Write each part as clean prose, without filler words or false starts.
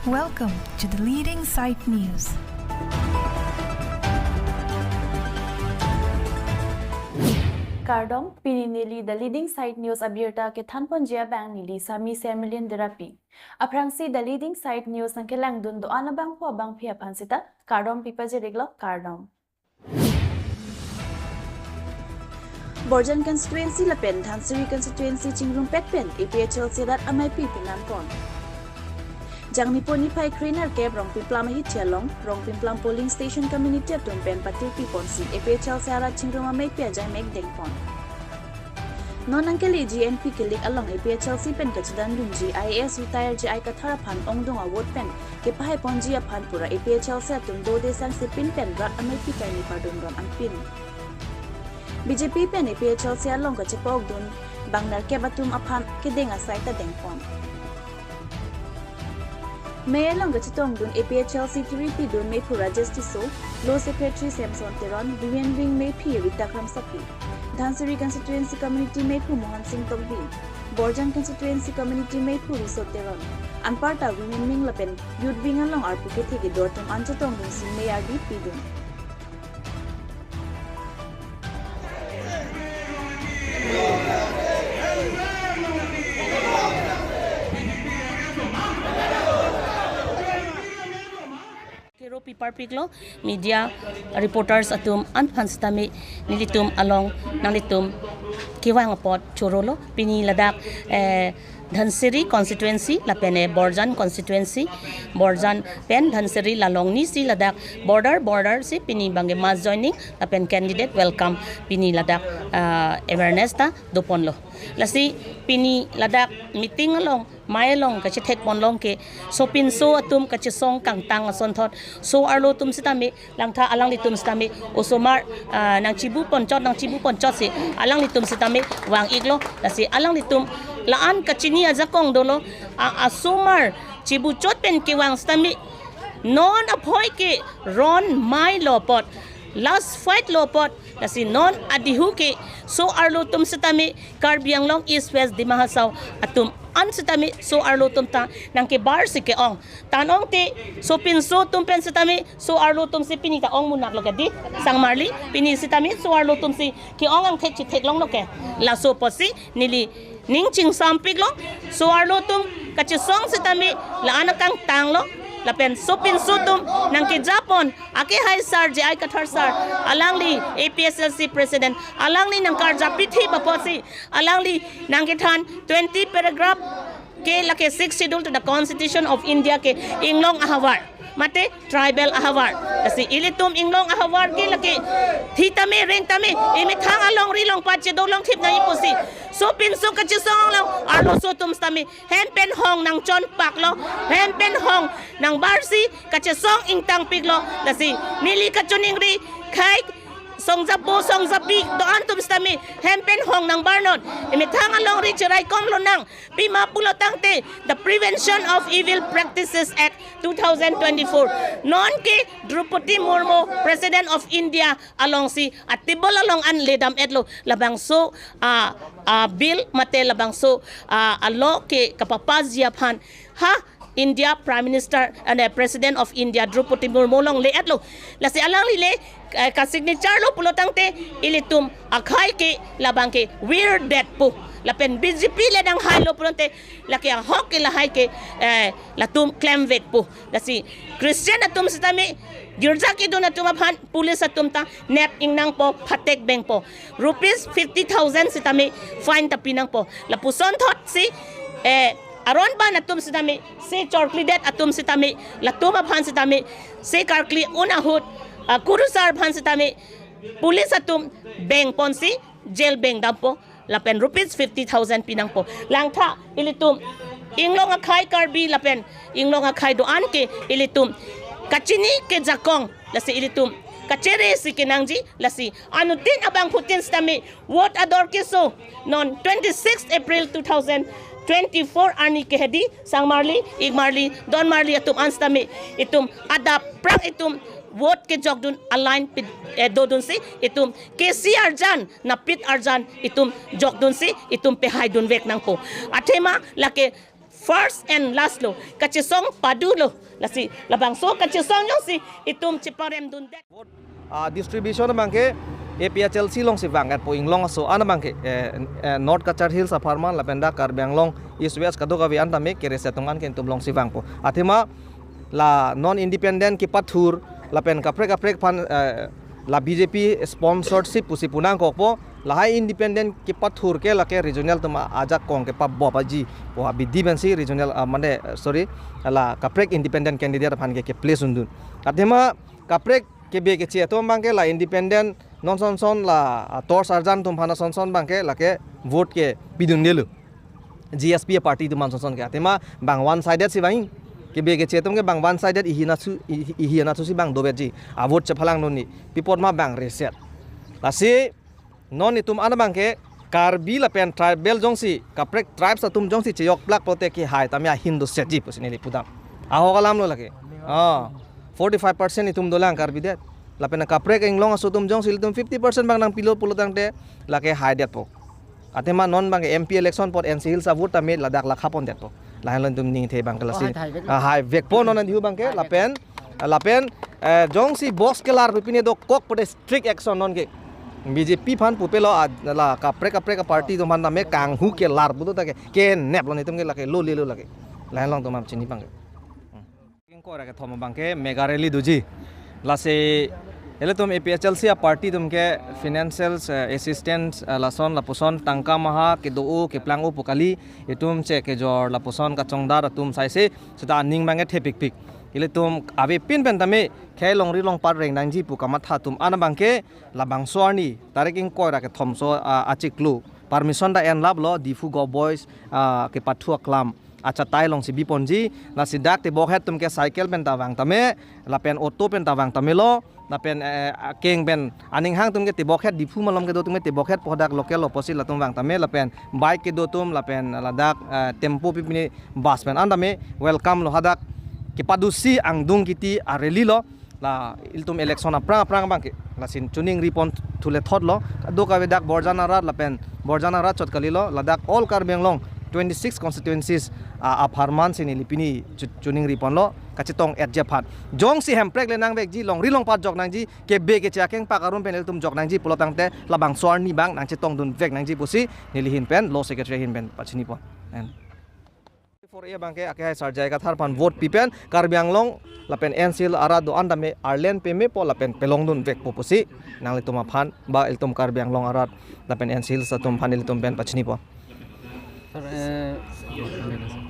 Welcome to the Leading Site News. Kardom pininili the Leading Site News abirta ke thanponjia bang nili sami semilin derapi. Aprangsi the Leading Site News ang kelang dun do anabang po abang pia pansita Kardom pipaje reglo Kardom. Borjan constituency lapen Dhansiri constituency chingrum petpen APHL sedat amai pipinampon. Jang nipon ni pai kriner ke rong pimplam hit chelong rong pimplam polling station community tumpen patir piponsi APHL sara chingrum amai pia jai meg dengpon. Non angkeli GNP kilik along APHL si pen kachidan lunji IAS retire ji ai katharapan ongdong award pen ke pahai ponji apan pura APHL sa tum do de sang sipin pen rat amai pikai ni pardon ram anpin. BJP pen APHL si along kachipog dun bangnar ke batum apan ke denga saita dengpon. May along gachitong dun APHL C3P dun may pura justice so Law Secretary Samson Teron Vivian Wing may pi Ritakram Sapi Dhansiri constituency community may pu Mohan Singh Togbi Borjan constituency community may pu Risot Teron Anparta Vivian Wing lapen Youth Wing along arpuke theke dortum anchatong dun si may ardi pi dun. Parpiglo media reporters atum anphanstami nilitum along nalitum kiwang pot chorolo pini ladak Dhansiri constituency lapene Borjan constituency Borjan pen Dhansiri lalong ni si ladak border si pini bange mas joining lapen candidate welcome pini ladak awareness ta doponlo lasi pini ladak meeting along mailong kachi thek ponlong ke so pin so atum kachi song kang tang ason thot so arlo tum sitami langtha alang li tum sitami osomar nang chibu ponchot si alang li tum sitami wang iglo lasi alang li tum laan kachini ajakong dolo asomar chibu chot pen ke wang sitami non aphoy ke ron mai lopot last fight lopot lasi non adihu ke so arlo tum sitami Karbiang Long East West Dimahasaw atum an sitami so arlo tum ta nang ke bar si ke ong tanong te so pinso tum pen sitami so arlo tum si pinita ong munak lo di sang marli pini sitami so arlo tum si ke ong ang thek chi thek long lo ke la so posi nili ning ching sampig lo so arlo tum kachi song sitami la anakang tang lo lapen sopin sutum nang ke Japon ake hai sar je ai kathar sar alangli APSLC president alangli nang karja pithi baposi alangli nang ke than 20 paragraph ke lake 6 schedule to the constitution of India ke inglong ahawar mate tribal ahawar kasi ilitum inglong ahawar ke lake thitame rentame imi thang along rilong pache dolong thip na ipusi so pinso kachi song lang arlo so tum stami hempen hong nang chon paklo hempen hong nang barsi kachi song ingtang piglo lasi nili kachuning ri khai song zapi do antum stami hempen hong nang barnot imi thang along ri chirai komlo nang pima pulo tangte the Prevention of Evil Practices Act 2024 non ke Drupadi Murmu President of India along si atibol along an ledam etlo labang so bill mate labang so alo ke kapapazyapan ha India Prime Minister and President of India Drupadi Murmu long le atlo lasi alang lile ka signature lo pulotangte ilitum akhai ke labang ke weird death po lapen BJP le dang halo pulonte laki ang hok ke lahay ke latum claim vet po lasi Christian atum sitami girja ki don atum aphan pulis atum ta nep ingnang po phatek bank po rupees 50,000 sitami fine tapinang po lapuson thot si aron ba natum sitami se chorkli det atum sitami latum aphan sitami se karkli unahut kurusar aphan sitami pulis atum bank ponsi jail bank dampo lapen rupees 50,000 pinang po langtha ilitum inglong akhai karbi lapen inglong akhai doan ke ilitum kachini ke jakong lasi ilitum kachere si kinangji lasi anutin abang putin stami what ador kiso non 26 April 2024 ani ke hedi sang marli ig marli don marli atum anstami itum adap prang itum vote ke jogdun align pit dodun si itum KC Arjan na pit Arjan itum jogdun si itum pe haidun vek nang po atema lake first and last lo kachisong padu lo lasi labang so kachisong yung si itum chiparem dun dek distribution bangke APHLC long si vangat po inglong so ana bangke North Kachar Hills apartment lapenda Karbiang long East West kado kawi anta me kere setungan ken tum long si vang po atima la non independent ki pathur lapen kaprek pan la BJP sponsorship pusi punang kokpo la hai independent ki pathur ke la ke regional tuma ajak kong ke pa bopaji po abidi bensi regional mane sorry la kaprek independent candidate phan ke place undun atima kaprek ke be ke che to bangke la independent non son la tor sarjan tum phana son bangke la ke vote ke bidun delu GSP party tu man son ke atima bang one sided si bang ke be ke che tum ke bang one sided ihina su si bang dobeji a vote che phalang noni pipot ma bang reset la si non itum ana bangke Karbi la pen tribal jongsi kaprek tribes atum jongsi cheyok plak prote ki hai tamya hindu setji pusini li pudam aho kalam lo lage 45% itum dolang Karbi det la pen kaprek englong asutum jongsi itum 50% bang nang pilo pulutang te la ke hai det po atema non bang MP election pot NC Hills avut tame ladak la khapon det po la halon tum ning the bang klasi hai vek po non diu bang ke la pen jongsi box kelar pipine do kok pode strict action non ke BJP fan pupelo la kaprek party to manna me kang hu ke lar budo ta ke nep lo ni tum ke la ke lo le lo la ke la long to mam chini bang king ko ra ke thom bang ke mega rally duji la se ele tum APHLC party tum ke financial assistance la son la poson tangka maha ke do ke plangu pokali etum che ke jor la poson ka chongdar tum sai se sita ning bang ke pik ile tum ave pin pen tame khe long ri long par reng nang ji pu kamatha tum ana bangke labang swani tareking koira ke thomso achiklu permission da en lab lo difu go boys ke pathua klam acha tai long si biponji la sidak te bokhet tum ke cycle pen tawang tame la pen auto pen tawang tame lo la pen keng pen aning hang tum ke te bokhet difu malom ke do tum te bokhet podak local opposite la tum wang tame la pen bike ke do tum la pen ladak tempo pipini bus pen andame welcome lo hadak kipadusi ang dung kiti areli lo la iltum election aprang bangke la sin tuning ripon thule thot lo do ka vedak borjana rat la pen borjana rat chot kali lo ladak all Karbiang long 26 constituencies aparman sin lipini tuning ripon lo kachitong adjephat jong si hemprek le nang vek ji long ri long pat jok nang ji ke be ke chakeng pakarum pen iltum jok nang ji pulotang te labang swarni bang nang chitong dun vek nang ji pusi nilihin pen law secretary hin pen pachini pon for e bangke akai sarjai ka thar pan vote pipen Karbiang long lapen NCL ara do andame Arlen peme po lapen pelong dun vek popusi nang lituma phan ba iltum Karbiang long arat lapen NCL satum phan iltum pen pachni po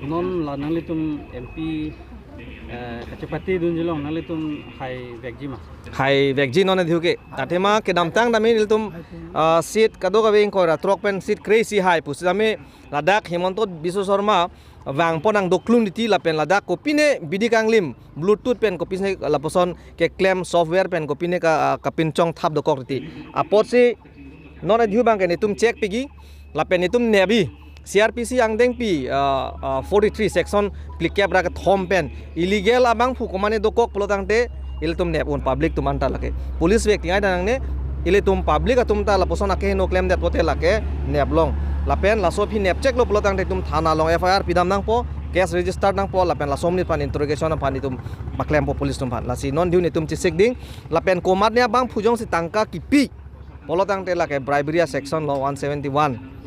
non la nang litum MP kachapati dun jilong nang litum hai vekji ma hai vekji non dhiuke atema ke damtang dami iltum seat kado ka wing ko ra trok pen seat crazy hai pusame ladak Hemanto Biswa Sharma wang ponang doklun diti lapen ladak kopine bidikang lim bluetooth pen kopine laposon ke claim software pen kopine ka pincong thap dokok diti apot se non dhiu bang ke nitum check pigi lapen nitum nebi CRPC ang deng pi 43 section klik bra ka thom pen illegal abang fu komane dokok pelotang te iltum nep on public tum anta lake police व्यक्ति ai danang ne ile tum public atum ta laposon ake no claim dat pote lake nep long lapen la sofi nep check lo pelotang te tum thana long FIR pidam nang po case register nang po lapen la somni pan interrogation pan itum baklem po police tum pan la si non diu ne tum chisik ding lapen komat ne bang phujong si tangka kipi pelotang te lake bribery section law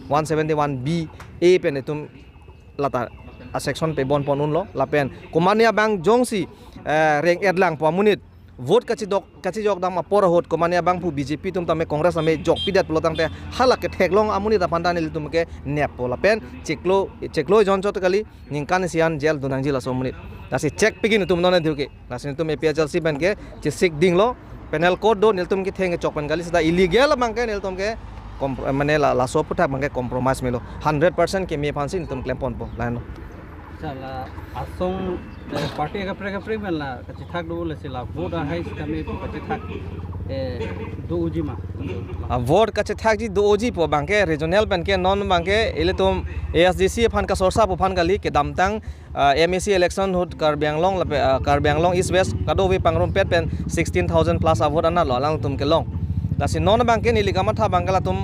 171B A pen itum lata section pe bon ponun lo lapen komania bang jongsi reng edlang po munit vote kachi jok dam por hot komania bang pu BJP tum tame congress ame jok pidat pelotang te halak ke theklong amuni da pandan il tum ke nep po lapen cheklo jon chot kali ningkan sian jel dunang jila so munit dasi check pigin tum non dhuke dasi tum APHLC ban ke chisik ding lo penal code do nil tum ke thenge chok pan gali sada illegal bang ke nil tum ke mane la so putak bang ke compromise melo 100% ke me phansin tum claim pon po lain chala asong party ka pre men la kachithak do le sila vote hai kami kachithak do uji ma vote kachithak ji do uji po bangke regional banke non banke ile tum ASDC phan ka sorsa po phan gali ke damtang MAC election hut Karbiang long East West kado we pangrom pet pen 16,000 plus vote ana lo lang tum ke long lasi non banke ni ligama tha bangala tum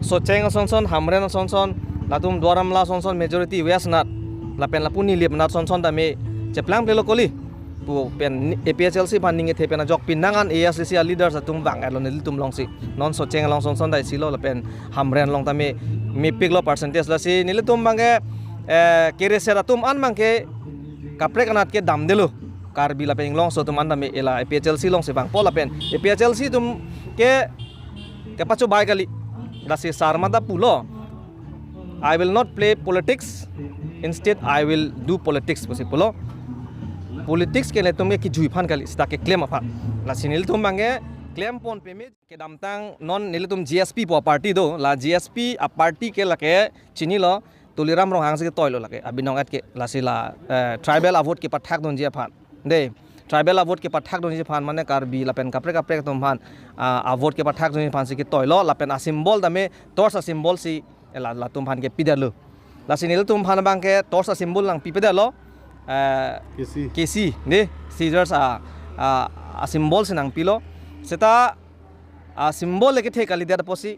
socheng sonson hamren sonson latum dwaramla sonson majority west nat lapen lapuni liep nat son tame ceplang pelo koli pu pen APHLC banding ethe pen jok pinangan ASCC leaders atung bang alon nilitum long si non so cheng long son dai silo lapen hamren long tame mi piglo percentage la si nilitum bange kere seratum an mangke kaprek anat ke dam delu kar bila pen long so tum anda me ela APHLC long se bang pola pen APHLC tum ke pachu bai kali lasi sarmada pulo I will not play politics, instead I will do politics posi pulo politics ke le tum ke jui phan kali sta ke claim apa lasi nil tum bange claim pon payment ke damtang non nil tum GSP po party do la GSP a party ke lake chini lo tuliram rong hang se toilo lake abinong at ke lasi la tribal avot ke pathak don je phan de tribal avot ke pathak don je phan mane karbi lapen kapre tum phan avot ke pathak don je phan se ke toilo lapen a symbol dame torsa symbol si la tum phan ke pidalo lasi nil tum phan bang ke torsa symbol lang pipedalo kesi ne scissors a symbol senang pilo seta symbol leke the kali der posi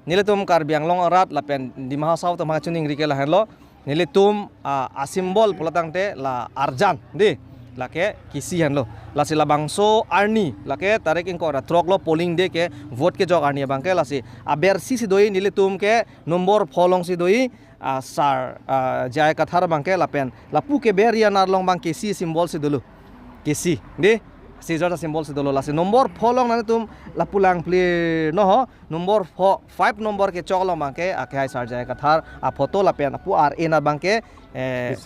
nile tum kar bianglong arat lapen di mahasau to machuning rikel hello nile tum a symbol polatang te la arjan de lake kisi hanlo lasi labangso arni lake tarek inko ra trok lo polling de ke vote ke jog arni bangke lasi aber si doi nile tum ke nomor pholong si doi sar jai kathar bangke lapen lapu ke beria narlong bang kesi symbol si dulu kesi de scissor symbol si dulu lasi nomor pholong nane tum lapulang ple no ho nomor 5 nomor ke choglong bangke akai sar jai kathar a photo lapen apu ar ena bangke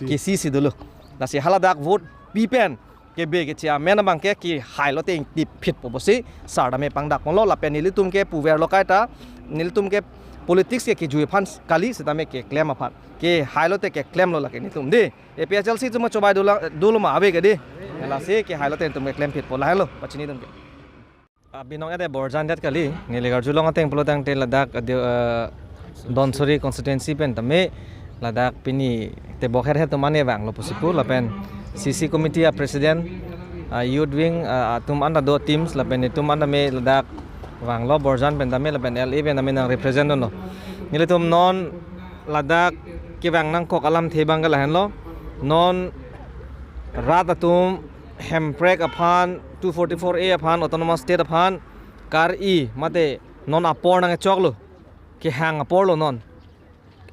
kesi si dulu lasi haladak vote pipen ke be ke chia mena bangke ki hailo te tip fit posi sarda me pangdak molo lapen nilitum ke puver lokaita nilitum ke politics ke jui phan kali setame ke claim aphan ke hailo te ke claim lo lake nitum de APHLC chuma chobai dulu ma abe ke de la se ke hailo te tum ke claim fit pola halo pachini tum ke binong ade borjan dat kali niligar julong ateng polotang te ladak donsori constituency pen tame ladak pini te bokher he to mane bang lo posipu lapen CC committee president youth wing tum anda do teams lapen tum anda me ladak wang lo borjan pen tame lapen LA pen tame nang represent no nile tum non ladak ki wang nang kok alam the bang la hen lo non rat tum hemprek aphan 244A aphan autonomous state aphan kar I mate non apor nang choklo ki hang apor lo non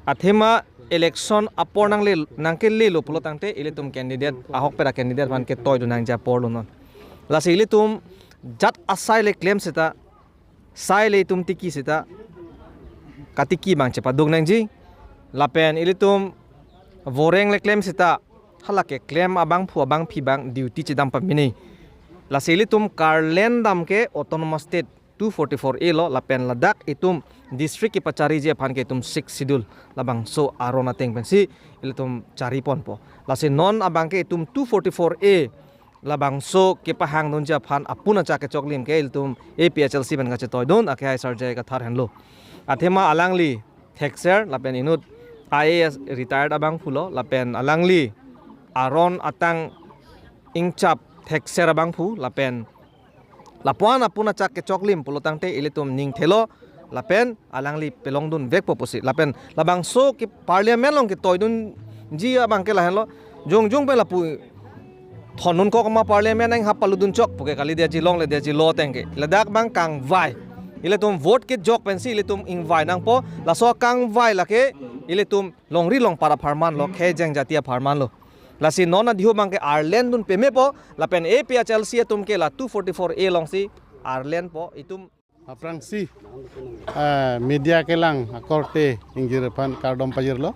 athema election apor nang le nang ke le lo polotang te ilitum candidate ahok pera candidate ban ke toy do nang ja por lo non la se ilitum jat asai le claim seta sai le tum tiki seta katiki bang chepa dog nang ji lapen ilitum voreng le claim seta halake claim abang phu abang phi bang duty chidam pamini la se ilitum karlen dam ke autonomous state 244A lo lapen ladak itum district ki pachari je phan ke tum 6 schedule labang so arona teng pensi ilitum cari pon po lase non abang ke itum 244A labang so ke pahang don ja phan apuna cha ke choklim ke ilitum APHLC ban ga che toy don akhai sarjai ka thar hanlo athema alangli thexer lapen inut IAS retired abang phulo lapen alangli aron atang ingchap thexer abang phu lapen lapuan apuna chak ke choklim polotang te ilitum ning thelo lapen alangli pelong dun vek poposi lapen labang so ki parliament long ki toydun ji abang ke lahen lo jong pe lapu thonun ko ma parliament ang hapaludun chok poke kali dia ji long le dia ji lo tengke ladak bang kang vai ilitum vote ke jok pensi ilitum ing vai nang po la so kang vai lake ilitum longri long para farman lo khe jeng jatia farman lo lasi nona dihu bangke Ireland dun peme po lapen APHLC tum ke la 244A long si Ireland po itum aprang si media ke lang korte inggir pan kardom pajir lo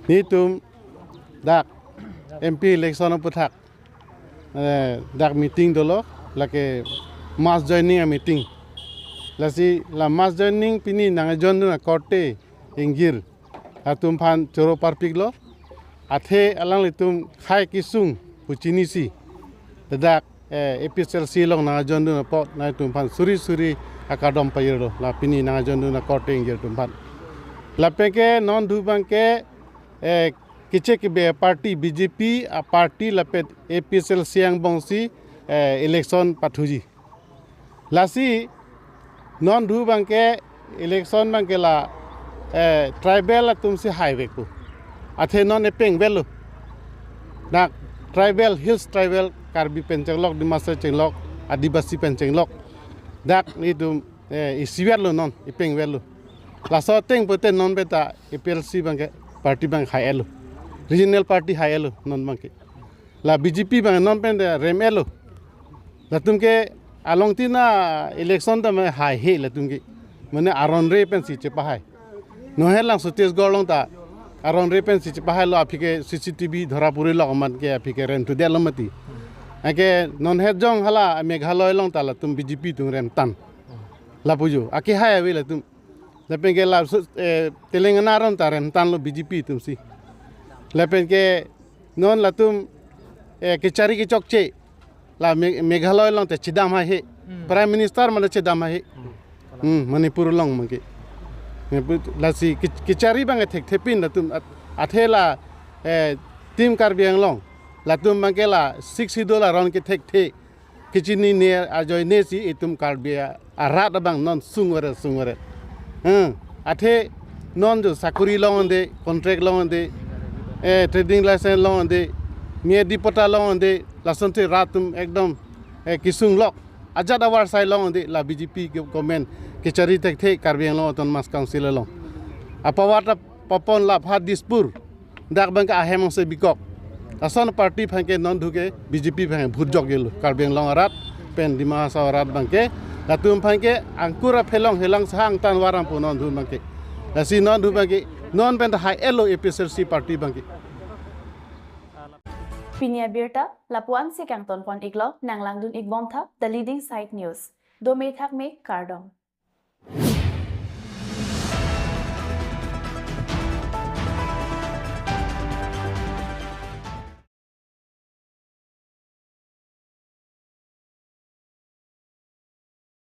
ni tum dak MP election puthak dak meeting dolo lake mass joining a meeting lasi la mass joining pini nangajon dun korte inggir atum pan choro parpik lo athe alang litum khai kisung puchini si dadak APHLC long na jondu na pot na tum pan suri akadom payiro la pini na jondu na korting gir tum pan la peke non du banke kiche ke be party BJP a party la pet APHLC ang bongsi election pathuji lasi non du banke election banke la tribal tum si highway ko athe non epeng velu nak tribal hills tribal karbi pencenglok dimasa cenglok adibasi pencenglok dak itu isiwer lo non ipeng velu la so teng poten non beta EPLC bangke party bang hai elo regional party hai elo non bangke la BJP bang non pen rem elo la tumke along tina election ta me hai he la tumke mane aron re pen si chepa hai no helang sotes golong ta aron re pen si chepa hai lo apike CCTV dhora puri lo man ke apike ren tu delamati ake non he jong hala Meghalaya long ta la tum BJP tung rem tan la pujo ake hai ave la tum lepen ke la Telangana ron ta rem tan lo BJP tum si lepen ke non la tum ke cari ke chokche la Meghalaya long te chidam hai he prime minister mana chidam hai Manipur long mangke la si ke cari bang thek thepin la tum athela tim Karbiang long la tum mangke la $60 ron ke thek the kichini ne ajoy ne si itum Karbia arat bang non sungore athe non jo sakuri long de contract long de trading license long de mie dipota long de lasante ratum ekdom kisung lok ajat awar sai long de la BJP government ke chari tek the Karbiang long ton mas council long apawata popon la phat dispur dak bang ka ahem se bikok ason party phangke non dhuke BJP phang bhut jogel Karbiang long arat pen dima sa arat bangke latum phangke angkura phelong helang sang tan waram pu non dhu bangke lasi non dhu bangke non pen hai elo EPLC party bangke Pinia Birta, Lapuan si Kang Ton Pon Iglo, Nang Langdun Igbom Tha, The Leading Site News. Do me thak me Kardom.